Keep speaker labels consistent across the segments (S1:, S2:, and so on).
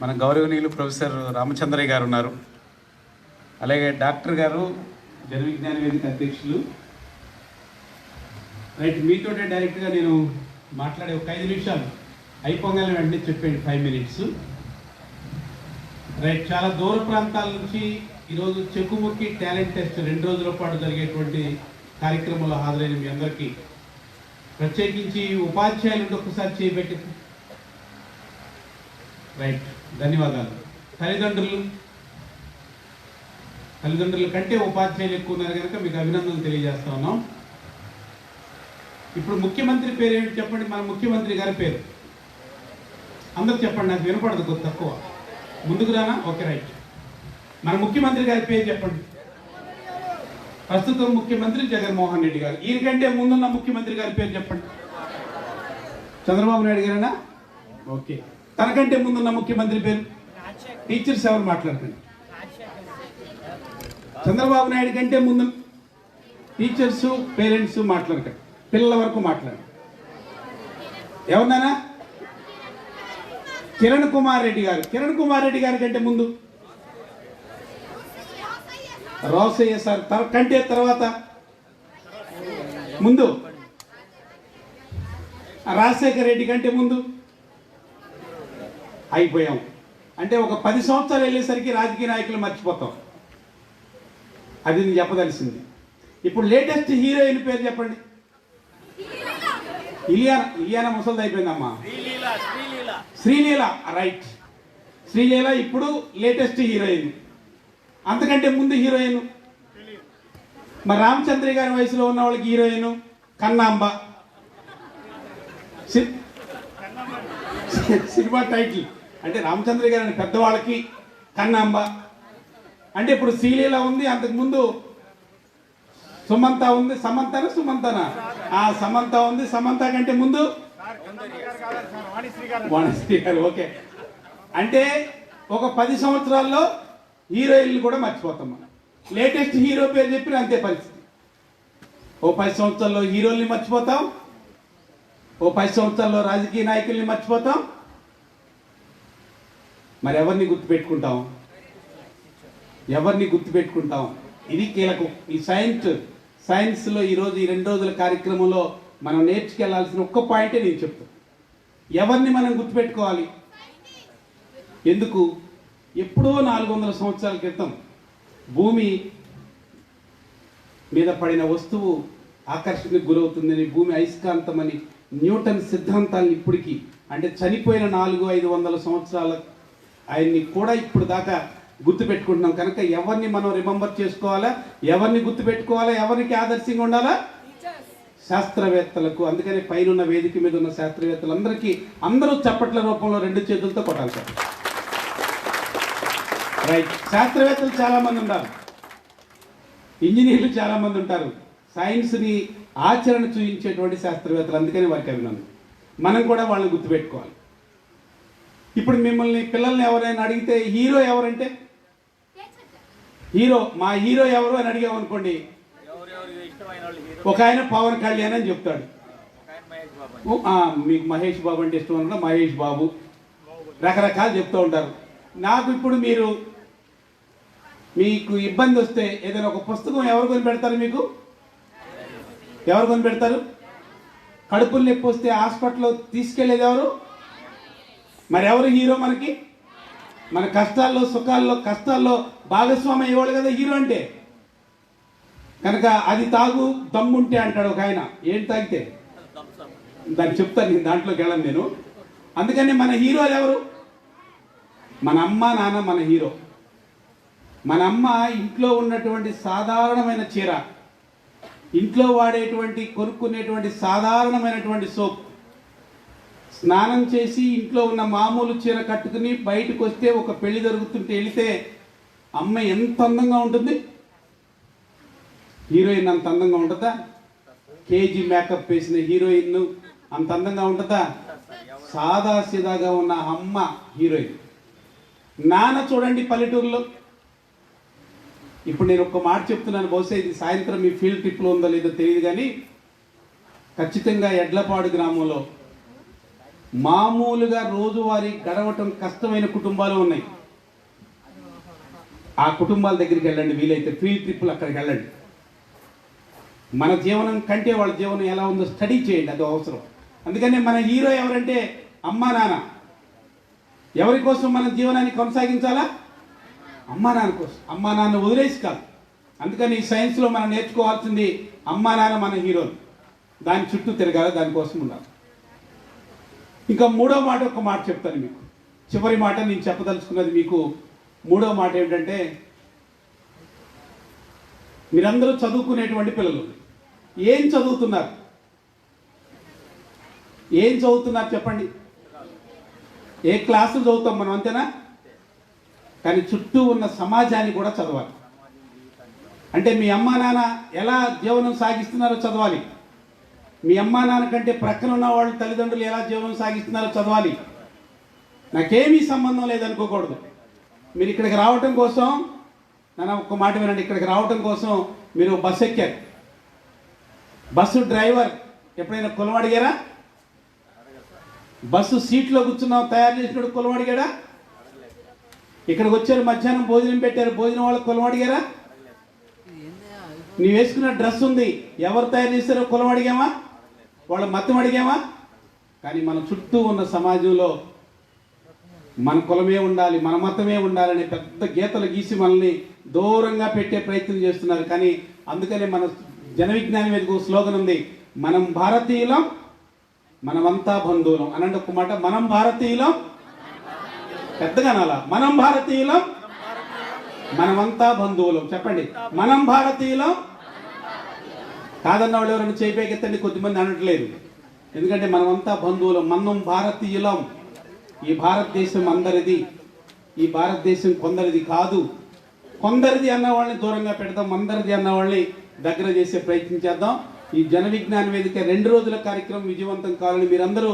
S1: మన గౌరవనీయులు ప్రొఫెసర్ రామచంద్రయ్య గారు ఉన్నారు. అలాగే డాక్టర్ గారు జన విజ్ఞాన వేదిక అధ్యక్షులు. రైట్, మీతోటే డైరెక్ట్గా నేను మాట్లాడే ఒక 5 నిమిషాలు అయిపోగానే వెంటనే చెప్పండి, 5 మినిట్స్. రైట్, చాలా దూర ప్రాంతాల నుంచి ఈరోజు చెక్కుముక్కి టాలెంట్ టెస్ట్ 2 రోజుల పాటు జరిగేటువంటి కార్యక్రమంలో హాజరైన మీ అందరికీ, ప్రత్యేకించి ఉపాధ్యాయులు ఒక్కసారి చేయబెట్టి రైట్ ధన్యవాదాలు. తల్లిదండ్రుల కంటే ఉపాధ్యాయులు ఎక్కువ ఉన్నారు కనుక మీకు అభినందనలు తెలియజేస్తా ఉన్నాం. ఇప్పుడు ముఖ్యమంత్రి పేరు ఏమిటి చెప్పండి? మన ముఖ్యమంత్రి గారి పేరు అందరూ చెప్పండి, నాకు వినపడదు, కొద్ది తక్కువ. ముందుకు రానా? Okay, right. మన ముఖ్యమంత్రి గారి పేరు చెప్పండి. ప్రస్తుతం ముఖ్యమంత్రి జగన్మోహన్ రెడ్డి గారు. ఈయనకంటే ముందున్న ముఖ్యమంత్రి గారి పేరు చెప్పండి. చంద్రబాబు నాయుడు గారేనా? ఓకే. తనకంటే ముందున్న ముఖ్యమంత్రి పేరు? టీచర్స్ ఎవరు మాట్లాడుతుంది? చంద్రబాబు నాయుడు కంటే ముందు టీచర్స్, పేరెంట్స్ మాట్లాడకండి, పిల్లల వరకు మాట్లాడండి. ఎవరినానా? కిరణ్ కుమార్ రెడ్డి గారు. కిరణ్ కుమార్ రెడ్డి గారి కంటే ముందు రోసయ్య సార్ కంటే తర్వాత ముందు రాజశేఖర్ రెడ్డి కంటే ముందు అయిపోయాం. అంటే ఒక 10 సంవత్సరాలు వెళ్ళేసరికి రాజకీయ నాయకులు మర్చిపోతాం. అది నేను చెప్పదలిసింది. ఇప్పుడు లేటెస్ట్ హీరోయిన్ పేరు చెప్పండి. ఇలియానా ముసలిది అయిపోయిందమ్మా. శ్రీలీల. రైట్, శ్రీలీల ఇప్పుడు లేటెస్ట్ హీరోయిన్. అంతకంటే ముందు హీరోయిన్ మరి రామచంద్ర గారి వయసులో ఉన్న వాళ్ళకి హీరోయిన్ కన్నాంబ. సినిమా టైటిల్ అంటే రామచంద్ర గారి పెద్దవాళ్ళకి కన్నాంబ. అంటే ఇప్పుడు శ్రీలీల ఉంది, అంతకుముందు సుమంత ఉంది. సుమంతనా? సమంత ఉంది. సమంత కంటే ముందు వాణిశ్రీ గారు. ఓకే, అంటే ఒక 10 సంవత్సరాల్లో హీరోయిన్లు కూడా మర్చిపోతాం మనం. లేటెస్ట్ హీరో పేరు చెప్పిన అంతే పరిస్థితి. ఓ 10 సంవత్సరాల్లో హీరోల్ని మర్చిపోతాం, ఓ 10 సంవత్సరాల్లో రాజకీయ నాయకుల్ని మర్చిపోతాం. మరి ఎవరిని గుర్తుపెట్టుకుంటాం? ఇది కీలకం. ఈ సైన్స్లో ఈరోజు ఈ 2 రోజుల కార్యక్రమంలో మనం నేర్చుకెళ్లాల్సిన ఒక్క పాయింటే నేను చెప్తాను. ఎవరిని మనం గుర్తుపెట్టుకోవాలి? ఎందుకు? ఎప్పుడో 400 సంవత్సరాల క్రితం భూమి మీద పడిన వస్తువు ఆకర్షణకు గురవుతుందని, భూమి అయస్కాంతమని న్యూటన్ సిద్ధాంతాన్ని ఇప్పటికీ, అంటే చనిపోయిన 400-500 సంవత్సరాల ఆయన్ని కూడా ఇప్పుడు దాకా గుర్తుపెట్టుకుంటున్నాం. కనుక ఎవరిని మనం రిమెంబర్ చేసుకోవాలా? ఎవరిని గుర్తుపెట్టుకోవాలా? ఎవరికి ఆదర్శంగా ఉండాలా? శాస్త్రవేత్తలకు. అందుకని పైన వేదిక మీద ఉన్న శాస్త్రవేత్తలందరికీ అందరూ చప్పట్ల రూపంలో 2 చేతులతో కొట్టాలి సార్. రైట్, శాస్త్రవేత్తలు చాలా మంది ఉంటారు, ఇంజనీర్లు చాలా మంది ఉంటారు, సైన్స్ని ఆచరణ చూపించేటువంటి శాస్త్రవేత్తలు. అందుకని వారికి అభినందన. మనం కూడా వాళ్ళని గుర్తుపెట్టుకోవాలి. ఇప్పుడు మిమ్మల్ని పిల్లల్ని ఎవరైనా అడిగితే హీరో ఎవరంటే, మా హీరో ఎవరు అని అడిగామనుకోండి, ఒక ఆయన పవన్ కళ్యాణ్ అని చెప్తాడు. మీకు మహేష్ బాబు అంటే ఇష్టం అనుకుంటే మహేష్ బాబు, రకరకాలు చెప్తూ ఉంటారు. నాకు ఇప్పుడు మీకు ఇబ్బంది వస్తే ఏదైనా ఒక పుస్తకం ఎవరు కొని పెడతారు? ఎవరు కొని పెడతారు? కడుపులు నొప్పి వస్తే హాస్పిటల్లో తీసుకెళ్లేది ఎవరు? మరి ఎవరు హీరో మనకి? మన కష్టాల్లో భాగస్వామి అయ్యేవాళ్ళు కదా హీరో అంటే. కనుక అది తాగు దమ్ముంటే అంటాడు ఒక ఆయన. ఏంటి తాగితే? దాన్ని చెప్తాను, నేను దాంట్లోకి వెళ్ళను నేను. అందుకని మన హీరోలు ఎవరు? మన అమ్మ నాన్న మన హీరో. మన అమ్మ ఇంట్లో ఉన్నటువంటి సాధారణమైన చీర, ఇంట్లో వాడేటువంటి కొనుక్కునేటువంటి సాధారణమైనటువంటి సోప్, స్నానం చేసి ఇంట్లో ఉన్న మామూలు చీర కట్టుకుని బయటకు వస్తే ఒక పెళ్లి జరుగుతుంటే వెళితే అమ్మ ఎంత అందంగా ఉంటుంది? హీరోయిన్ అంత అందంగా ఉంటుందా? కేజీ మేకప్ వేసిన హీరోయిన్ అంత అందంగా ఉంటుందా? సాదాసీదాగా ఉన్న అమ్మ హీరోయిన్. నాన్న చూడండి పల్లెటూరులో. ఇప్పుడు నేను ఒక మాట చెప్తున్నాను, బహుశా ఇది సాయంత్రం మీ ఫీల్డ్ ట్రిప్లో ఉందో లేదో తెలియదు, కానీ ఖచ్చితంగా ఎడ్లపాడు గ్రామంలో మామూలుగా రోజువారీ గడవటం కష్టమైన కుటుంబాలు ఉన్నాయి. ఆ కుటుంబాల దగ్గరికి వెళ్ళండి, వీలైతే ఫీల్డ్ ట్రిప్పులు అక్కడికి వెళ్ళండి. మన జీవనం కంటే వాళ్ళ జీవనం ఎలా ఉందో స్టడీ చేయండి, అది అవసరం. అందుకని మన హీరో ఎవరంటే అమ్మా నాన్న. ఎవరి కోసం మన జీవనాన్ని కొనసాగించాలా? అమ్మా నాన్న కోసం. అమ్మా నాన్న వదిలేసి కాదు. అందుకని ఈ సైన్స్లో మనం నేర్చుకోవాల్సింది అమ్మా నాన్న మన హీరోలు. దాని చుట్టూ తిరగాలి, దానికోసం ఉండాలి. ఇంకా మూడో మాట, ఒక మాట చెప్తాను మీకు. చివరి మాట నేను చెప్పదలుచుకున్నది మీకు. మూడో మాట ఏంటంటే, మీరందరూ చదువుకునేటువంటి పిల్లలు. ఏం చదువుతున్నారు? ఏం చదువుతున్నారు చెప్పండి. ఏ క్లాసులు చదువుతాం మనం, అంతేనా? కానీ చుట్టూ ఉన్న సమాజాన్ని కూడా చదవాలి. అంటే మీ అమ్మా నాన్న ఎలా జీవనం సాగిస్తున్నారో చదవాలి. మీ అమ్మా నాన్న కంటే ప్రక్కన ఉన్న వాళ్ళు తల్లిదండ్రులు ఎలా జీవనం సాగిస్తున్నారో చదవాలి. నాకేమీ సంబంధం లేదనుకోకూడదు. మీరు ఇక్కడికి రావటం కోసం, నన్ను ఒక్క మాట వినండి, ఇక్కడికి రావటం కోసం మీరు బస్సు ఎక్కారు. బస్సు డ్రైవర్ ఎప్పుడైనా కులం అడిగారా? బస్సు సీట్లో కూర్చున్నాం తయారు చేసినప్పుడు కులం అడిగాడా? ఇక్కడికి వచ్చారు, మధ్యాహ్నం భోజనం పెట్టారు, భోజనం వాళ్ళకి కులం అడిగారా? నీవు వేసుకున్న డ్రెస్ ఉంది, ఎవరు తయారు చేశారో కులం అడిగామా? వాళ్ళ మతం అడిగామా? కానీ మన చుట్టూ ఉన్న సమాజంలో మన కులమే ఉండాలి, మన మతమే ఉండాలనే పెద్ద గీతలు గీసి మనల్ని దూరంగా పెట్టే ప్రయత్నం చేస్తున్నారు. కానీ అందుకనే మన జన విజ్ఞానం మీద స్లోగన్ ఉంది, మనం భారతీయులం మనమంతా బంధువులం. అనంటే ఒక మాట, మనం భారతీయులం, పెద్దగా అనాలా, మనం భారతీయులం మనమంతా బంధువులం. చెప్పండి, మనం భారతీయులం. కాదన్న వాళ్ళు ఎవరైనా చేయిపోకెత్తండి, కొద్దిమంది అనట్లేదు. ఎందుకంటే మనమంతా బంధువులం, మనం భారతీయులం. ఈ భారతదేశం అందరిది, ఈ భారతదేశం కొందరిది కాదు. కొందరిది అన్న వాళ్ళని దూరంగా పెడదాం, అందరిది అన్న వాళ్ళని దగ్గర చేసే ప్రయత్నం చేద్దాం. ఈ జన విజ్ఞాన వేదిక 2 రోజుల కార్యక్రమం విజయవంతం కావాలని మీరందరూ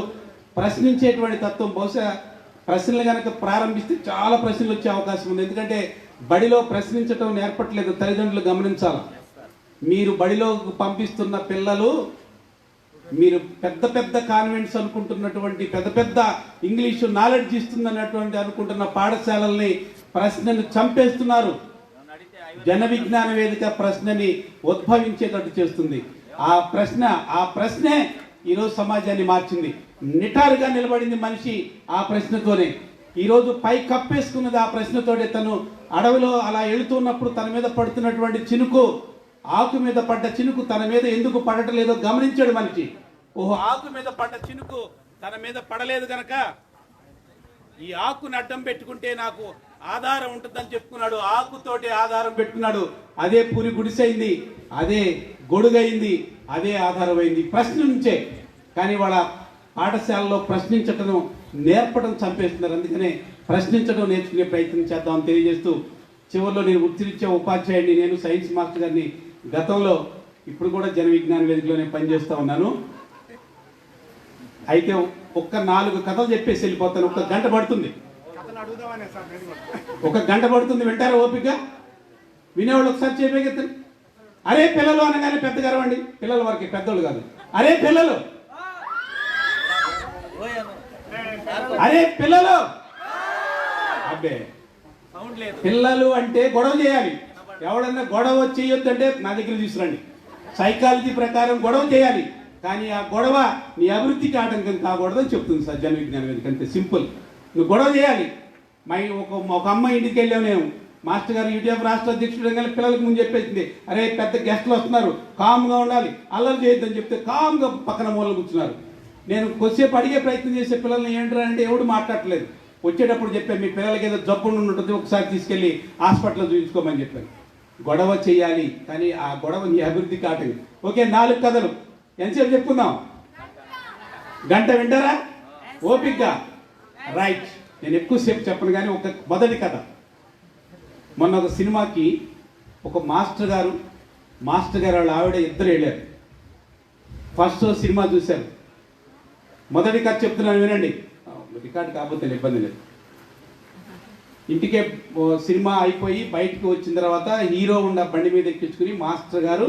S1: ప్రశ్నించేటువంటి తత్వం, బహుశా ప్రశ్నలు కనుక ప్రారంభిస్తే చాలా ప్రశ్నలు వచ్చే అవకాశం ఉంది. ఎందుకంటే బడిలో ప్రశ్నించడం నేర్పట్లేదు, తల్లిదండ్రులు గమనించాలి. మీరు బడిలో పంపిస్తున్న పిల్లలు, మీరు పెద్ద పెద్ద కాన్వెంట్స్ అనుకుంటున్నటువంటి, పెద్ద పెద్ద ఇంగ్లీషు నాలెడ్జ్ ఇస్తుందన్నటువంటి అనుకుంటున్న పాఠశాలల్ని ప్రశ్నలు చంపేస్తున్నారు. జన విజ్ఞాన వేదిక ప్రశ్నని ఉద్భవించేటట్టు చేస్తుంది. ఆ ప్రశ్నే ఈరోజు సమాజాన్ని మార్చింది. నిటారుగా నిలబడింది మనిషి ఆ ప్రశ్నతోనే. ఈరోజు పై కప్పేసుకున్నది ఆ ప్రశ్నతోనే. తను అడవిలో అలా వెళుతున్నప్పుడు తన మీద పడుతున్నటువంటి చినుకు, ఆకు మీద పడ్డ చినుకు తన మీద ఎందుకు పడటలేదో గమనించాడు మనిషి. ఓహో, ఆకు మీద పడ్డ చినుకు తన మీద పడలేదు గనక ఈ ఆకుని అడ్డం పెట్టుకుంటే నాకు ఆధారం ఉంటుందని చెప్పుకున్నాడు. ఆకుతోటి ఆధారం పెట్టుకున్నాడు. అదే పురి గుడిసైంది, అదే గొడుగైంది, అదే ఆధారమైంది ప్రశ్న నుంచే. కానీ వాళ్ళ పాఠశాలలో ప్రశ్నించటం నేర్పడం చంపేస్తున్నారు. అందుకనే ప్రశ్నించడం నేర్చుకునే ప్రయత్నం చేద్దామని తెలియజేస్తూ, చివరిలో నేను వృత్తిరీత్యా ఉపాధ్యాయుడిని, నేను సైన్స్ మాస్టర్ గారిని. గతంలో, ఇప్పుడు కూడా జన విజ్ఞాన వేదికలోనే పనిచేస్తూ ఉన్నాను. అయితే ఒక్క 4 కథలు చెప్పేసి వెళ్ళిపోతాను. 1 గంట పడుతుంది, 1 గంట పడుతుంది. వింటారా ఓపిక? వినేవాళ్ళు ఒకసారి చెప్పేగెత్తండి. అరే పిల్లలు అనగానే పెద్దగా అరవండి. పిల్లల వరకు, పెద్దోళ్ళు కాదు. అరే పిల్లలు, అరే పిల్లలు. అబ్బే, పిల్లలు అంటే గొడవ చేయాలి. ఎవడన్నా గొడవ చేయొద్దు అంటే నా దగ్గర తీసుకురండి. సైకాలజీ ప్రకారం గొడవ చేయాలి, కానీ ఆ గొడవ నీ అభివృద్ధికి ఆటంకం కాకూడదని చెప్తుంది సార్ జన విజ్ఞాన వేదిక. అంతే సింపుల్. నువ్వు గొడవ చేయాలి. ఒక అమ్మాయి ఇంటికి వెళ్ళాము నేను, మాస్టర్ గారు యూటీఎఫ్ రాష్ట్ర అధ్యక్షుడు కానీ పిల్లలకు ముందు చెప్పేసింది, అరే పెద్ద గెస్టులు వస్తున్నారు, కామ్గా ఉండాలి, అల్లరి చేయొద్దని చెప్తే కామ్గా పక్కన మూలలు కూర్చున్నారు. నేను కొద్దిసేపు అడిగే ప్రయత్నం చేసే పిల్లల్ని ఏంటంటే అంటే ఎవడు మాట్లాడట్లేదు. వచ్చేటప్పుడు చెప్పాను, మీ పిల్లలకి ఏదో జబ్బు ఉంటుంది, ఒకసారి తీసుకెళ్ళి హాస్పిటల్లో చూపించుకోమని చెప్పాను. గొడవ చేయాలి, కానీ ఆ గొడవ నీ అభివృద్ధికి ఆటంకం. ఓకే, 4 కథలు ఎంతసేపు చెప్పుకుందాం? గంట వింటారా ఓపిక్గా? రైట్. నేను ఎక్కువసేపు చెప్పను, కానీ మొదటి కథ. మొన్న ఒక సినిమాకి ఒక మాస్టర్ గారు వాళ్ళ ఆవిడ ఇద్దరు వెళ్ళారు. ఫస్ట్ సినిమా చూశారు. మొదటి కథ చెప్తున్నాను వినండి. రికార్డు కాకపోతే ఇబ్బంది లేదు. ఇంటికే సినిమా అయిపోయి బయటకు వచ్చిన తర్వాత హీరో ఉన్న బండి మీద ఎక్కించుకుని మాస్టర్ గారు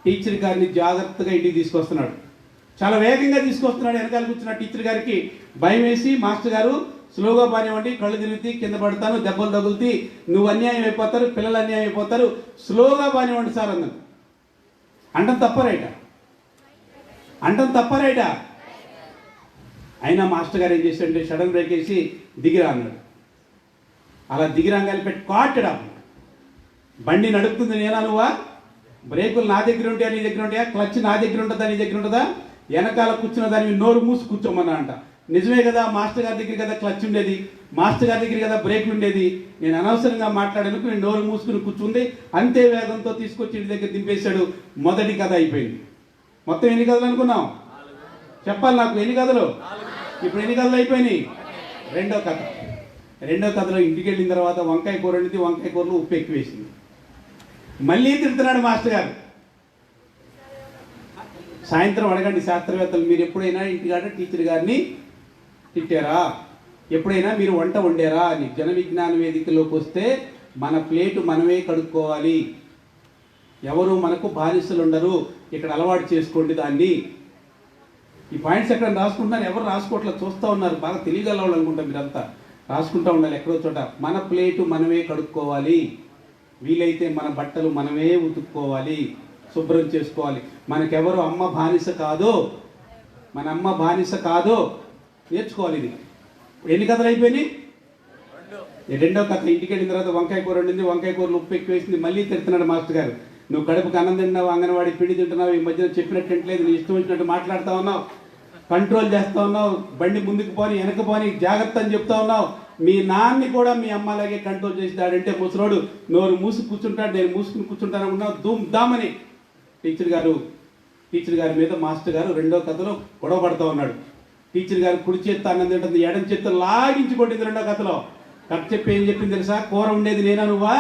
S1: టీచర్ గారిని జాగ్రత్తగా ఇంటికి తీసుకొస్తున్నాడు. చాలా వేగంగా తీసుకొస్తున్నాడు. వెనకాల కూర్చున్న టీచర్ గారికి భయం వేసి, మాస్టర్ గారు స్లోగా పానివ్వండి, కళ్ళు తిరుగుతాయి, కింద పడతాను, దెబ్బలు తగులుతాయి, నువ్వు అన్యాయం అయిపోతారు, పిల్లలు అన్యాయం అయిపోతారు, స్లోగా పానివ్వండి సార్ అన్నాను. అంటాం తప్పరైట. అయినా మాస్టర్ గారు ఏం చేశాడంటే సడన్ బ్రేక్ వేసి దిగిరా అన్నాడు. అలా దిగిరాంగాలి పెట్టి కాటడా. బండి నడుపుతుంది నేనా నువ్వా? బ్రేకులు నా దగ్గర ఉంటాయా నీ దగ్గర ఉంటాయా? క్లచ్ నా దగ్గర ఉంటుందా నీ దగ్గర ఉంటుందా? వెనకాల కూర్చున్న దాన్ని నోరు మూసి కూర్చోమన్నా అంట. నిజమే కదా, మాస్టర్ గారి దగ్గర కదా క్లచ్ ఉండేది, మాస్టర్ గారి దగ్గర కదా బ్రేక్లు ఉండేది. నేను అనవసరంగా మాట్లాడేందుకు నేను నోరు మూసుకుని కూర్చుంది. అంతే వేగంతో తీసుకొచ్చి ఇంటి దగ్గర దింపేశాడు. మొదటి కథ అయిపోయింది. మొత్తం ఎన్ని కథలు అనుకున్నాం? చెప్పాలి నాకు, ఎన్ని కథలు? ఇప్పుడు ఎన్ని కథలు అయిపోయినాయి? రెండో కథలో ఇంటికి వెళ్ళిన తర్వాత వంకాయ కూర వండింది, వంకాయ కూరలో ఉప్పు ఎక్కువ వేసింది. మళ్ళీ తిడుతున్నాడు మాస్టర్ గారు. సాయంత్రం అడగండి శాస్త్రవేత్తలు, మీరు ఎప్పుడైనా ఇంటికాడ టీచర్ గారిని తిట్టారా? ఎప్పుడైనా మీరు వంట వండారా అని. జన విజ్ఞాన వేదికలోకి వస్తే మన ప్లేటు మనమే కడుక్కోవాలి, ఎవరు మనకు బానిసలు ఉండరు, ఇక్కడ అలవాటు చేసుకోండి దాన్ని. ఈ పాయింట్స్ ఎక్కడ రాసుకుంటున్నారు? ఎవరు రాసుకోవట్లేదు, చూస్తూ ఉన్నారు. బాగా తెలియగల వాళ్ళు అనుకుంటారు మీరంతా. రాసుకుంటూ ఉండాలి ఎక్కడో చోట. మన ప్లేటు మనమే కడుక్కోవాలి, వీలైతే మన బట్టలు మనమే ఉతుక్కోవాలి, శుభ్రం చేసుకోవాలి. మనకెవరు అమ్మ బానిస కాదో, మన అమ్మ బానిస కాదో నేర్చుకోవాలి. ఇది ఎన్ని కథలు అయిపోయినాయి? రెండో కథ. ఇంటికి వెళ్ళిన తర్వాత వంకాయ కూర వండింది, వంకాయ కూరలు ఉప్పు ఎక్కువ వేసింది. మళ్ళీ తిడుతున్నాడు మాస్టర్ గారు. నువ్వు కడుపుకి అన్నం తిన్నావు, అంగన్వాడి పిండి తింటున్నావు, ఈ మధ్యన చెప్పినట్టు నీ ఇష్టం వచ్చినట్టు మాట్లాడుతూ ఉన్నావు, కంట్రోల్ చేస్తూ ఉన్నావు, బండి ముందుకు పోని వెనక పోని జాగ్రత్త అని చెప్తా ఉన్నావు. మీ నాన్ని కూడా మీ అమ్మలాగే కంట్రోల్ చేసినాడంటే ముసలోడు నోరు మూసి కూర్చుంటాడు, నేను మూసుకుని కూర్చుంటాను ఉన్నావు. దామని టీచర్ గారి మీద మాస్టర్ గారు రెండో కథలో గొడవ పడుతూ ఉన్నాడు. టీచర్ గారు కుడి చేత్తో అన్నం తింటుంది, ఎడం చేత్తో లాగించి కొట్టింది రెండో కథలో. కథ చెప్పి ఏం చెప్పింది తెలుసా? కూర ఉండేది నేనా నువ్వా?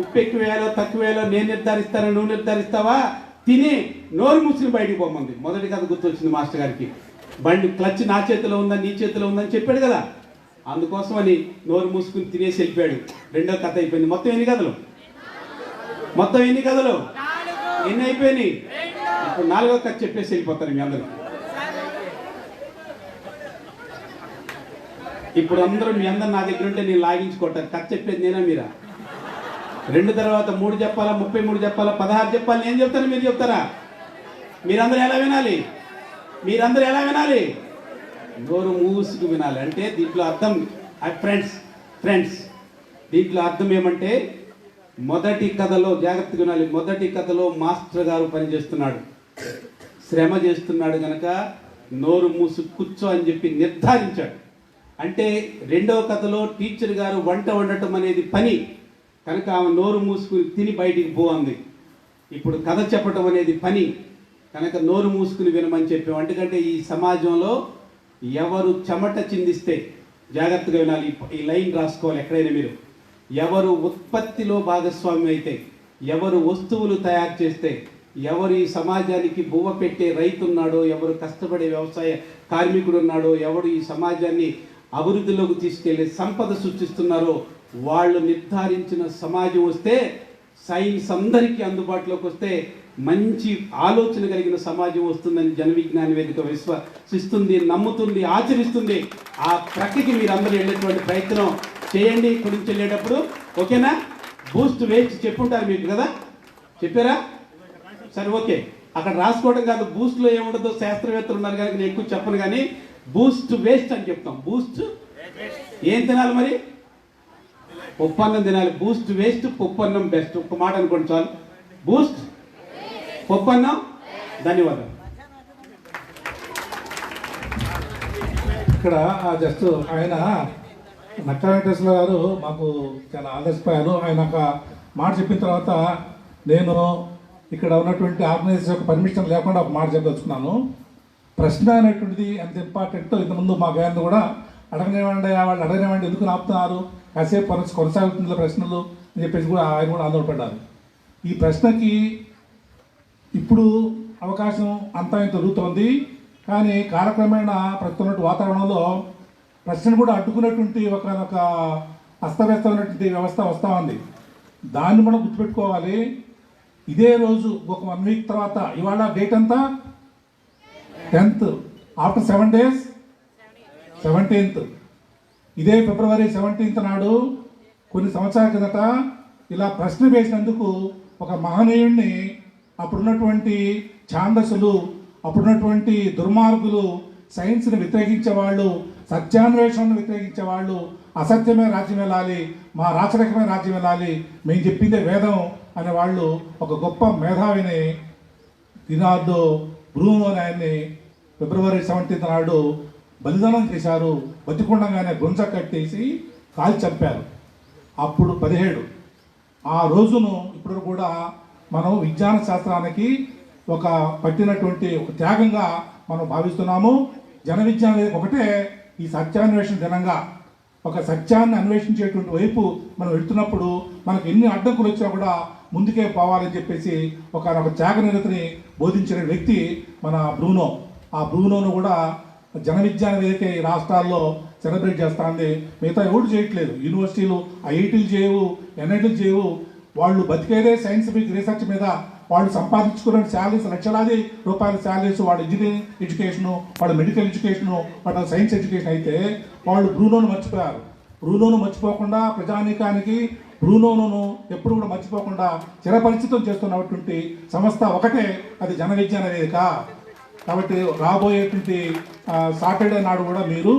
S1: ఉప్పు ఎక్కువ వేయాలో తక్కువ వేయాలో నేను నిర్ధారిస్తాను, నువ్వు నిర్ధారిస్తావా? తిని నోరు మూసుకుని బయటికి పోమంది. మొదటి కథ గుర్తొచ్చింది మాస్టర్ గారికి. బండి క్లచ్ నా చేతిలో ఉందా నీ చేతిలో ఉందని చెప్పాడు కదా, అందుకోసమని నోరు మూసుకుని తినేసి వెళ్ళిపోయాడు. రెండో కథ అయిపోయింది. మొత్తం ఎన్ని కథలు? ఎన్ని అయిపోయినాయి? ఇప్పుడు నాలుగో కథ చెప్పేసి వెళ్ళిపోతారు మీ అందరూ. ఇప్పుడు అందరూ మీ అందరు నా దగ్గర ఉంటే నేను లాగించుకుంటారు. కథ చెప్పేది నేనా మీరా? 2 తర్వాత 3 చెప్పాలా, 33 చెప్పాలా, 16 చెప్పాలి? నేను చెప్తాను, మీరు చెప్తారా? మీరందరూ ఎలా వినాలి? నోరు మూసుకు వినాలి. అంటే దీంట్లో అర్థం ఫ్రెండ్స్ దీంట్లో అర్థం ఏమంటే, మొదటి కథలో జాగ్రత్తగా వినాలి. మొదటి కథలో మాస్టర్ గారు పనిచేస్తున్నాడు, శ్రమ చేస్తున్నాడు కనుక నోరు మూసు కూర్చో అని చెప్పి నిర్ధారించాడు. అంటే రెండవ కథలో టీచర్ గారు వంట వండటం అనేది పని కనుక ఆమె నోరు మూసుకుని తిని బయటికి పోంది. ఇప్పుడు కథ చెప్పటం అనేది పని కనుక నోరు మూసుకుని వినమని చెప్పాం. ఎందుకంటే ఈ సమాజంలో ఎవరు చెమట చిందిస్తే, జాగ్రత్తగా వినాలి, ఈ లైన్ రాసుకోవాలి ఎక్కడైనా మీరు, ఎవరు ఉత్పత్తిలో భాగస్వామ్యం అయితే, ఎవరు వస్తువులు తయారు చేస్తే, ఎవరు ఈ సమాజానికి బువ్వ పెట్టే రైతు ఉన్నాడో, ఎవరు కష్టపడే వ్యవసాయ కార్మికుడు ఉన్నాడో, ఎవరు ఈ సమాజాన్ని అభివృద్ధిలోకి తీసుకెళ్లే సంపద సృష్టిస్తున్నారో, వాళ్ళు నిర్ధారించిన సమాజం వస్తే, సైన్స్ అందరికీ అందుబాటులోకి వస్తే మంచి ఆలోచన కలిగిన సమాజం వస్తుందని జన విజ్ఞాన వేదిక విశ్వసిస్తుంది, నమ్ముతుంది, ఆచరిస్తుంది. ఆ ప్రక్కకి మీరు అందరూ వెళ్ళేటువంటి ప్రయత్నం చేయండి ఇక్కడి నుంచి వెళ్ళేటప్పుడు. ఓకేనా? బూస్ట్ వేస్ట్ చెప్పుంటారు మీకు కదా, చెప్పారా? సరే ఓకే, అక్కడ రాసుకోవడం కాదు, బూస్ట్లో ఏముండదో శాస్త్రవేత్తలు ఉన్నారు కనుక నేను ఎక్కువ చెప్పను, కానీ బూస్ట్ వేస్ట్ అని చెప్తాం. బూస్ట్ ఏం తినాలి మరి? పప్పన్నం తినాలి. బూస్ట్ వేస్ట్, పప్పన్నం బెస్ట్. ఒక్క మాట అనుకోండి చాలు. బూస్ట్, పప్పన్నం. ధన్యవాదాలు.
S2: ఇక్కడ జస్ట్ ఆయన నక్కా వెంకటేశ్వర గారు మాకు చాలా ఆదర్శపోయారు. ఆయన ఒక మాట చెప్పిన తర్వాత నేను ఇక్కడ ఉన్నటువంటి ఆర్గనైజేషన్ యొక్క పర్మిషన్ లేకుండా ఒక మాట చెప్పదలుచుకున్నాను. ప్రశ్న అనేటువంటిది ఎంత ఇంపార్టెంట్. ఇంతకుముందు మా గారిని కూడా అడగనివ్వండి, వాళ్ళు అడగనివ్వండి, ఎందుకు ఆపుతున్నారు, కాసేపు కొనసాగుతుందో ప్రశ్నలు అని చెప్పేసి కూడా ఆయన కూడా ఆందోళనపడ్డారు. ఈ ప్రశ్నకి ఇప్పుడు అవకాశం అంతా ఇంత జరుగుతోంది, కానీ కాలక్రమేణా ప్రస్తుతం వాతావరణంలో ప్రశ్నను కూడా అడ్డుకునేటువంటి ఒక అస్తవ్యస్తమైనటువంటి వ్యవస్థ వస్తూ ఉంది. దాన్ని మనం గుర్తుపెట్టుకోవాలి. ఇదే రోజు ఒక 1 వీక్ తర్వాత, ఇవాళ డేట్ అంతా 10th ఆఫ్టర్ 7 days 17th. ఇదే ఫిబ్రవరి 17th నాడు కొన్ని సంవత్సరాల కిందట ఇలా ప్రశ్న వేసినందుకు ఒక మహనీయుణ్ణి అప్పుడున్నటువంటి ఛాందసులు, అప్పుడున్నటువంటి దుర్మార్గులు, సైన్స్ని వ్యతిరేకించే వాళ్ళు, సత్యాన్వేషణను వ్యతిరేకించే వాళ్ళు, అసత్యమే రాజ్యం వెళ్ళాలి, మా రాచరికమే రాజ్యం వెళ్ళాలి, మేము చెప్పిందే వేదం అనే వాళ్ళు ఒక గొప్ప మేధావిని లియోనార్డో బ్రూనో అనే ఆయన్ని ఫిబ్రవరి 17th నాడు బలిదానం చేశారు. బతికుండగానే గుంజ కట్టేసి కాల్చి చంపారు. అప్పుడు 17 ఆ రోజును ఇప్పుడు కూడా మనం విజ్ఞాన శాస్త్రానికి ఒక పట్టినటువంటి ఒక త్యాగంగా మనం భావిస్తున్నాము. జన విజ్ఞానం ఒకటే ఈ సత్యాన్వేషణ దినంగా, ఒక సత్యాన్ని అన్వేషించేటువంటి వైపు మనం వెళ్తున్నప్పుడు మనకు ఎన్ని అడ్డంకులు వచ్చినా కూడా ముందుకే పోవాలని చెప్పేసి ఒక త్యాగ నిరతిని బోధించిన వ్యక్తి మన బ్రూనో. ఆ బ్రూనోను కూడా జన విజ్ఞాన వేదిక ఈ రాష్ట్రాల్లో సెలబ్రేట్ చేస్తుంది. మిగతా ఎవరు చేయట్లేదు. యూనివర్సిటీలు ఐఐటీలు చేయవు, ఎన్ఐటీలు చేయవు. వాళ్ళు బతికేదే సైంటిఫిక్ రీసెర్చ్ మీద. వాళ్ళు సంపాదించుకునే శాలరీస్ లక్షలాది రూపాయల శాలరీస్, వాళ్ళ ఇంజనీరింగ్ ఎడ్యుకేషను, వాళ్ళ మెడికల్ ఎడ్యుకేషను, వాళ్ళ సైన్స్ ఎడ్యుకేషన్ అయితే వాళ్ళు బ్రూనోను మర్చిపోయారు. బ్రూనోను మర్చిపోకుండా ప్రజానీకానికి బ్రూనోను ఎప్పుడు కూడా మర్చిపోకుండా చిరపరిచితం చేస్తున్నటువంటి సంస్థ ఒకటే, అది జన విజ్ఞాన వేదిక. కాబట్టి రాబోయేటువంటి సాటర్డే నాడు కూడా మీరు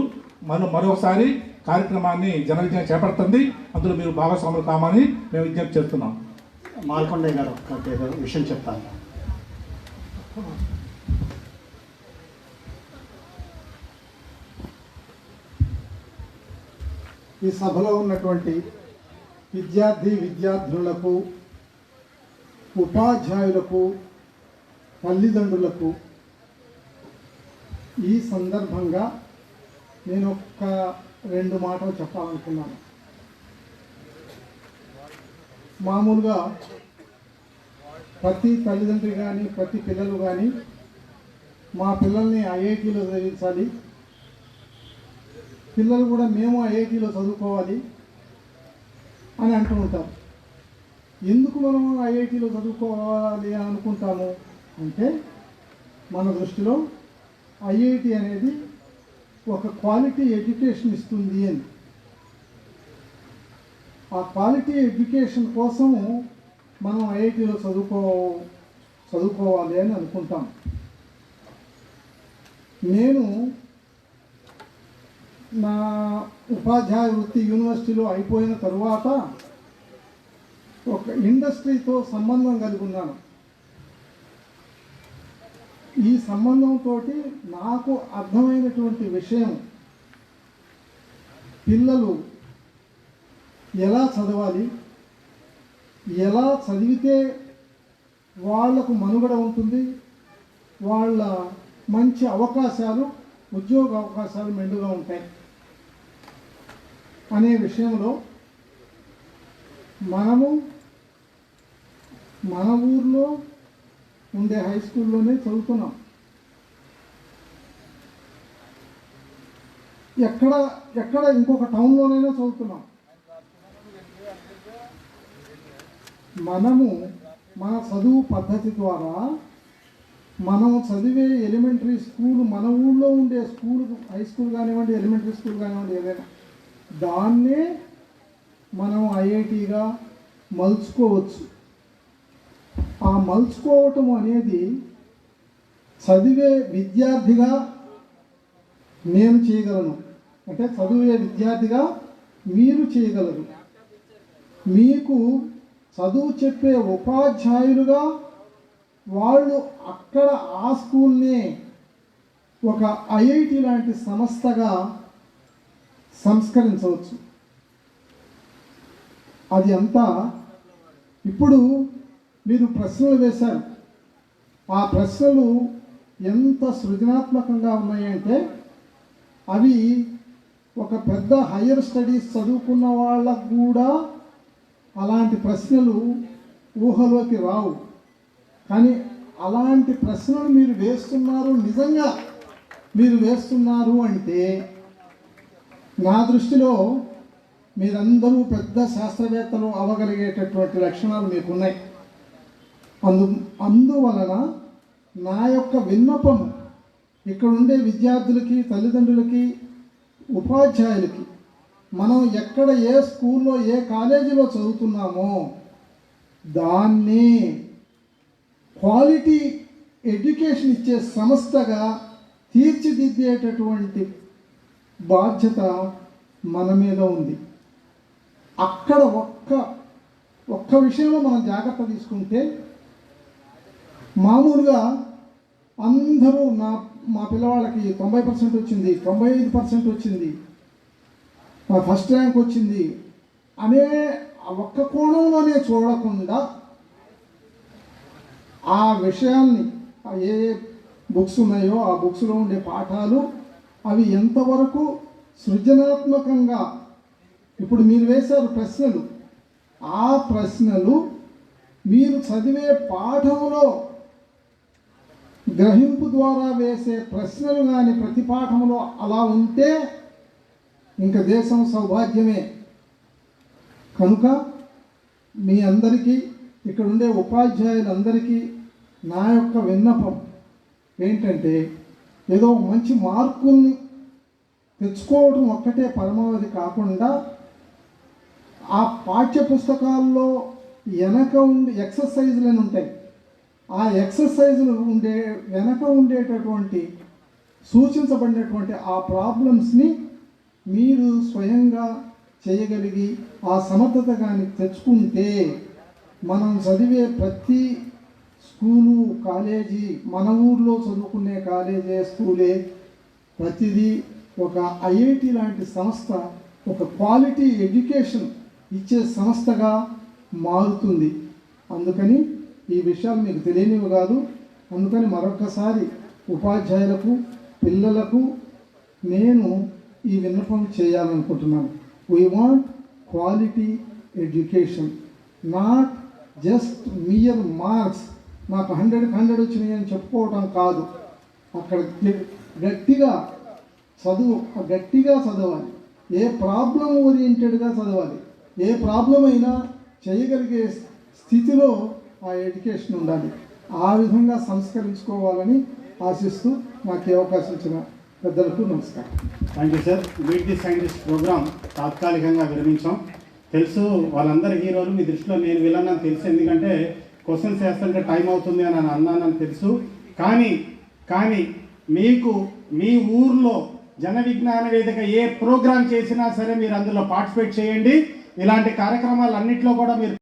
S2: మరొకసారి కార్యక్రమాన్ని జన విజ్ఞానం చేపడుతుంది. అందులో మీరు భాగస్వాములు కామని మేము విజ్ఞప్తి చేస్తున్నాం.
S3: మాల్కొండయ్య గారు ఒక విషయం చెప్తాను.
S4: ఈ సభలో ఉన్నటువంటి విద్యార్థులకు, ఉపాధ్యాయులకు, తల్లిదండ్రులకు ఈ సందర్భంగా నేను ఒక 2 మాటలు చెప్పాలనుకున్నాను. మామూలుగా ప్రతి తల్లిదండ్రి కానీ, ప్రతి పిల్లలు కానీ మా పిల్లల్ని ఐఐటీలో చదివించాలి, పిల్లలు కూడా మేము ఐఐటీలో చదువుకోవాలి అని అంటూ ఉంటారు. ఎందుకు మనం ఐఐటీలో చదువుకోవాలి అని అనుకుంటాము అంటే, మన దృష్టిలో ఐఐటి అనేది ఒక క్వాలిటీ ఎడ్యుకేషన్ ఇస్తుంది అని. ఆ క్వాలిటీ ఎడ్యుకేషన్ కోసము మనం ఐఐటీలో చదువుకోవాలి అని అనుకుంటాం. నేను నా ఉపాధ్యాయ వృత్తి యూనివర్సిటీలో అయిపోయిన తరువాత ఒక ఇండస్ట్రీతో సంబంధం కలిగి ఉన్నాను. ఈ సంబంధంతో నాకు అర్థమైనటువంటి విషయం, పిల్లలు ఎలా చదవాలి, ఎలా చదివితే వాళ్లకు మనుగడ ఉంటుంది, వాళ్ళ మంచి అవకాశాలు, ఉద్యోగ అవకాశాలు మెండుగా ఉంటాయి అనే విషయంలో మనము మన ఊర్లో ఉండే హై స్కూల్లోనే చదువుతున్నాం. ఎక్కడ ఇంకొక టౌన్లోనైనా చదువుతున్నాం. మనము మన చదువు పద్ధతి ద్వారా మనం చదివే ఎలిమెంటరీ స్కూల్, మన ఊళ్ళో ఉండే స్కూల్, హై స్కూల్ కానివ్వండి, ఎలిమెంటరీ స్కూల్ కానివ్వండి, ఏదైనా దాన్నే మనం ఐఐటీగా మలుచుకోవచ్చు. ఆ మలుచుకోవటం అనేది చదివే విద్యార్థిగా నేను చేయగలను, అంటే చదివే విద్యార్థిగా మీరు చేయగలరు. మీకు చదువు చెప్పే ఉపాధ్యాయులుగా వాళ్ళు అక్కడ ఆ స్కూల్ని ఒక ఐఐటి లాంటి సంస్థగా సంస్కరించవచ్చు. అది అంతా ఇప్పుడు మీరు ప్రశ్నలు వేశారు. ఆ ప్రశ్నలు ఎంత సృజనాత్మకంగా ఉన్నాయంటే అవి ఒక పెద్ద హయ్యర్ స్టడీస్ చదువుకున్న వాళ్ళకు కూడా అలాంటి ప్రశ్నలు ఊహలోకి రావు. కానీ అలాంటి ప్రశ్నలు మీరు వేస్తున్నారు, నిజంగా మీరు వేస్తున్నారు అంటే నా దృష్టిలో మీరందరూ పెద్ద శాస్త్రవేత్తలు అవ్వగలిగేటటువంటి లక్షణాలు మీకున్నాయి. అందువలన నా యొక్క విన్నపం ఇక్కడ ఉండే విద్యార్థులకి, తల్లిదండ్రులకి, ఉపాధ్యాయులకి మనం ఎక్కడ ఏ స్కూల్లో ఏ కాలేజీలో చదువుతున్నామో దాన్ని క్వాలిటీ ఎడ్యుకేషన్ ఇచ్చే సంస్థగా తీర్చిదిద్దేటటువంటి బాధ్యత మన మీద ఉంది. అక్కడ ఒక్క విషయంలో మనం జాగ్రత్త తీసుకుంటే, మామూలుగా అందరూ మా పిల్లవాళ్ళకి 90% వచ్చింది, 95% వచ్చింది, ఫస్ట్ ర్యాంక్ వచ్చింది అనే ఒక్క కోణంలోనే చూడకుండా ఆ విషయాల్ని, ఏ బుక్స్ ఉన్నాయో ఆ బుక్స్లో ఉండే పాఠాలు అవి ఎంతవరకు సృజనాత్మకంగా, ఇప్పుడు మీరు వేశారు ప్రశ్నలు, ఆ ప్రశ్నలు మీరు చదివే పాఠంలో గ్రహింపు ద్వారా వేసే ప్రశ్నలు కానీ ప్రతి పాఠంలో అలా ఉంటే ఇంకా దేశం సౌభాగ్యమే. కనుక మీ అందరికీ, ఇక్కడ ఉండే ఉపాధ్యాయులందరికీ నా యొక్క విన్నపం ఏంటంటే, ఏదో మంచి మార్కుల్ని తెచ్చుకోవడం ఒక్కటే పరమావధి కాకుండా, ఆ పాఠ్య పుస్తకాల్లో వెనక ఉండే ఎక్సర్సైజులు అని ఉంటాయి. ఆ ఎక్సర్సైజులు వెనక ఉండేటటువంటి సూచించబడినటువంటి ఆ ప్రాబ్లమ్స్ని మీరు స్వయంగా చేయగలిగి ఆ సమర్థత కానీ తెచ్చుకుంటే, మనం చదివే ప్రతి స్కూలు, కాలేజీ, మన ఊర్లో చదువుకునే కాలేజీ, స్కూలే ప్రతిదీ ఒక ఐఐటి లాంటి సంస్థ, ఒక క్వాలిటీ ఎడ్యుకేషన్ ఇచ్చే సంస్థగా మారుతుంది. అందుకని ఈ విషయాలు మీకు తెలియనివి కాదు. అందుకని మరొకసారి ఉపాధ్యాయులకు, పిల్లలకు నేను ఈ విన్నపం చేయాలనుకుంటున్నాను. We want quality education, not just mere marks. నాకు 100కి 100 వచ్చినాయి అని చెప్పుకోవటం కాదు. అక్కడ గట్టిగా చదవాలి. ఏ ప్రాబ్లం ఓరియంటెడ్గా చదవాలి. ఏ ప్రాబ్లం అయినా చేయగలిగే స్థితిలో ఆ ఎడ్యుకేషన్ ఉండాలి. ఆ విధంగా సంస్కరించుకోవాలని ఆశిస్తూ నాకు ఈ అవకాశం ఇచ్చిన పెద్దలకు నమస్కారం.
S3: Thank you sir. Meet the scientist programme తాత్కాలికంగా విరమించాం. తెలుసు వాళ్ళందరి హీరోలు మీ దృష్టిలో నేను విలన్ అని తెలుసు, ఎందుకంటే క్వశ్చన్స్ వేస్తుంటే టైం అవుతుంది అని అన్నానని తెలుసు. కానీ మీకు మీ ఊర్లో జన విజ్ఞాన వేదిక ఏ ప్రోగ్రాం చేసినా సరే మీరు అందులో పార్టిసిపేట్ చేయండి. ఇలాంటి కార్యక్రమాలన్నింటిలో కూడా మీరు